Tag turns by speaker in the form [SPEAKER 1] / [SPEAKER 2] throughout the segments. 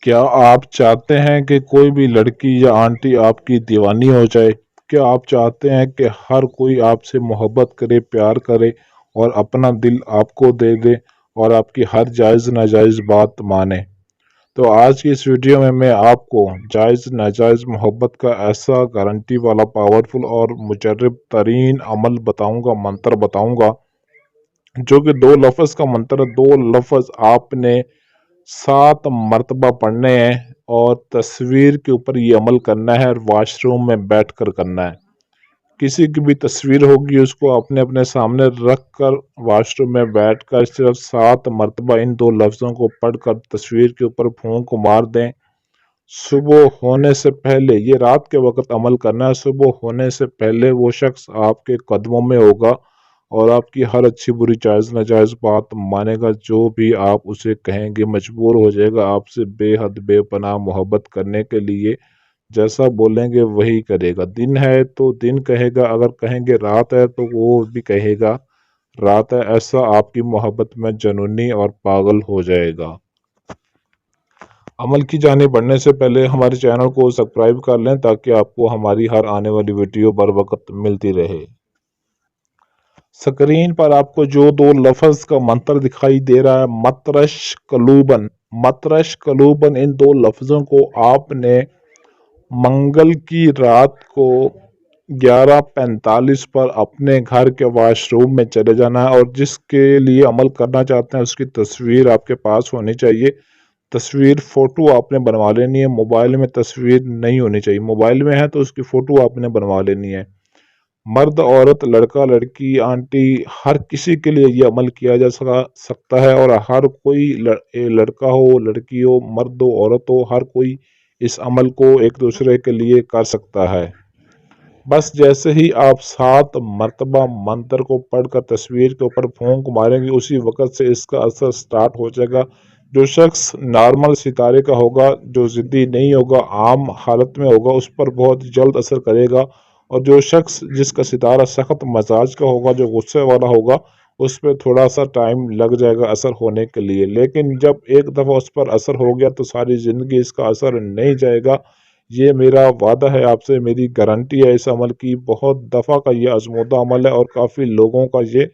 [SPEAKER 1] کیا آپ چاہتے ہیں کہ کوئی بھی لڑکی یا آنٹی آپ کی دیوانی ہو جائے؟ کیا آپ چاہتے ہیں کہ ہر کوئی آپ سے محبت کرے، پیار کرے اور اپنا دل آپ کو دے دے اور آپ کی ہر جائز ناجائز بات مانے؟ تو آج کی اس ویڈیو میں آپ کو جائز ناجائز محبت کا ایسا گارنٹی والا پاورفل اور مجرب ترین عمل بتاؤں گا، منتر بتاؤں گا، جو کہ 2 لفظ کا منتر ہے۔ 2 لفظ آپ نے 7 مرتبہ پڑھنے ہیں اور تصویر کے اوپر یہ عمل کرنا ہے اور واش روم میں بیٹھ کر کرنا ہے۔ کسی کی بھی تصویر ہوگی اس کو اپنے سامنے رکھ کر واش روم میں بیٹھ کر صرف 7 مرتبہ ان 2 لفظوں کو پڑھ کر تصویر کے اوپر پھونک مار دیں۔ صبح ہونے سے پہلے، یہ رات کے وقت عمل کرنا ہے، صبح ہونے سے پہلے وہ شخص آپ کے قدموں میں ہوگا اور آپ کی ہر اچھی بری جائز ناجائز بات مانے گا۔ جو بھی آپ اسے کہیں گے مجبور ہو جائے گا آپ سے بے حد بے پناہ محبت کرنے کے لیے۔ جیسا بولیں گے وہی کرے گا۔ دن ہے تو دن کہے گا، اگر کہیں گے رات ہے تو وہ بھی کہے گا رات ہے۔ ایسا آپ کی محبت میں جنونی اور پاگل ہو جائے گا۔ عمل کی جانب بڑھنے سے پہلے ہمارے چینل کو سبسکرائب کر لیں تاکہ آپ کو ہماری ہر آنے والی ویڈیو بر وقت ملتی رہے۔ سکرین پر آپ کو جو 2 لفظ کا منتر دکھائی دے رہا ہے، مترش قلوبن، مترش قلوبن، ان 2 لفظوں کو آپ نے منگل کی رات کو 11:45 پر اپنے گھر کے واش روم میں چلے جانا ہے، اور جس کے لیے عمل کرنا چاہتے ہیں اس کی تصویر آپ کے پاس ہونی چاہیے۔ تصویر فوٹو آپ نے بنوا لینی ہے، موبائل میں تصویر نہیں ہونی چاہیے۔ موبائل میں ہے تو اس کی فوٹو آپ نے بنوا لینی ہے۔ مرد، عورت، لڑکا، لڑکی، آنٹی، ہر کسی کے لیے یہ عمل کیا جا سکتا ہے، اور ہر کوئی لڑکا ہو، لڑکی ہو، مرد ہو، عورت ہو، ہر کوئی اس عمل کو ایک دوسرے کے لیے کر سکتا ہے۔ بس جیسے ہی آپ 7 مرتبہ منتر کو پڑھ کر تصویر کے اوپر پھونک ماریں گے، اسی وقت سے اس کا اثر سٹارٹ ہو جائے گا۔ جو شخص نارمل ستارے کا ہوگا، جو ضدی نہیں ہوگا، عام حالت میں ہوگا، اس پر بہت جلد اثر کرے گا، اور جو شخص جس کا ستارہ سخت مزاج کا ہوگا، جو غصے والا ہوگا، اس پہ تھوڑا سا ٹائم لگ جائے گا اثر ہونے کے لیے۔ لیکن جب ایک دفعہ اس پر اثر ہو گیا تو ساری زندگی اس کا اثر نہیں جائے گا۔ یہ میرا وعدہ ہے آپ سے، میری گارنٹی ہے اس عمل کی۔ بہت دفعہ کا یہ آزمودہ عمل ہے اور کافی لوگوں کا یہ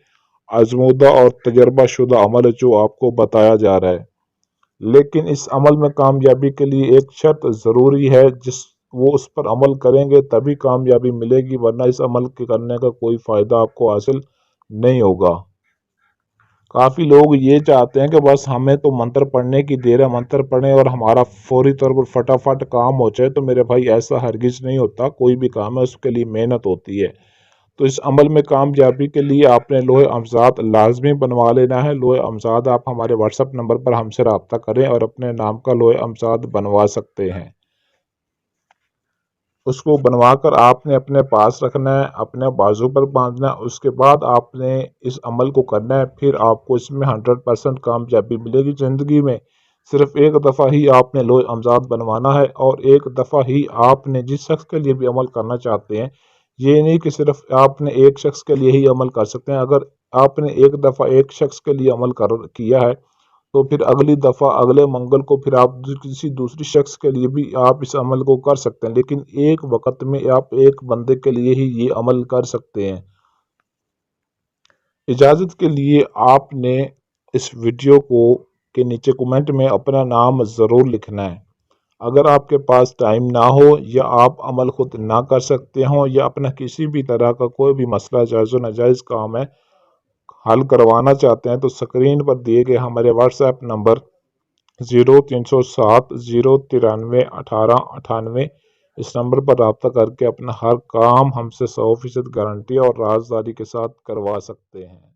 [SPEAKER 1] آزمودہ اور تجربہ شدہ عمل ہے جو آپ کو بتایا جا رہا ہے۔ لیکن اس عمل میں کامیابی کے لیے ایک شرط ضروری ہے، وہ اس پر عمل کریں گے تبھی کامیابی ملے گی، ورنہ اس عمل کے کرنے کا کوئی فائدہ آپ کو حاصل نہیں ہوگا۔ کافی لوگ یہ چاہتے ہیں کہ بس ہمیں تو منتر پڑھنے کی دیر ہے، منتر پڑھیں اور ہمارا فوری طور پر فٹافٹ کام ہو جائے۔ تو میرے بھائی ایسا ہرگز نہیں ہوتا، کوئی بھی کام ہے اس کے لیے محنت ہوتی ہے۔ تو اس عمل میں کامیابی کے لیے آپ نے لوح امزاد لازمی بنوا لینا ہے۔ لوح امزاد آپ ہمارے واٹس ایپ نمبر پر ہم سے رابطہ کریں اور اپنے نام کا لوح امزاد بنوا سکتے ہیں۔ اس کو بنوا کر آپ نے اپنے پاس رکھنا ہے، اپنے بازو پر باندھنا ہے۔ اس کے بعد آپ نے اس عمل کو کرنا ہے، پھر آپ کو اس میں 100% کامیابی ملے گی۔ زندگی میں صرف ایک دفعہ ہی آپ نے لوح امزاد بنوانا ہے، اور ایک دفعہ ہی آپ نے جس شخص کے لیے بھی عمل کرنا چاہتے ہیں، یہ نہیں کہ صرف آپ نے ایک شخص کے لیے ہی عمل کر سکتے ہیں۔ اگر آپ نے ایک دفعہ ایک شخص کے لیے عمل کیا ہے تو پھر اگلی دفعہ اگلے منگل کو پھر آپ کسی دوسری شخص کے لیے بھی آپ اس عمل کو کر سکتے ہیں، لیکن ایک وقت میں آپ ایک بندے کے لیے ہی یہ عمل کر سکتے ہیں۔ اجازت کے لیے آپ نے اس ویڈیو کے نیچے کمنٹ میں اپنا نام ضرور لکھنا ہے۔ اگر آپ کے پاس ٹائم نہ ہو، یا آپ عمل خود نہ کر سکتے ہوں، یا اپنا کسی بھی طرح کا کوئی بھی مسئلہ جائز و ناجائز کام ہے حل کروانا چاہتے ہیں، تو سکرین پر دیے گئے ہمارے واٹس ایپ نمبر 0307 093 1898 اس نمبر پر رابطہ کر کے اپنا ہر کام ہم سے 100% گارنٹی اور رازداری کے ساتھ کروا سکتے ہیں۔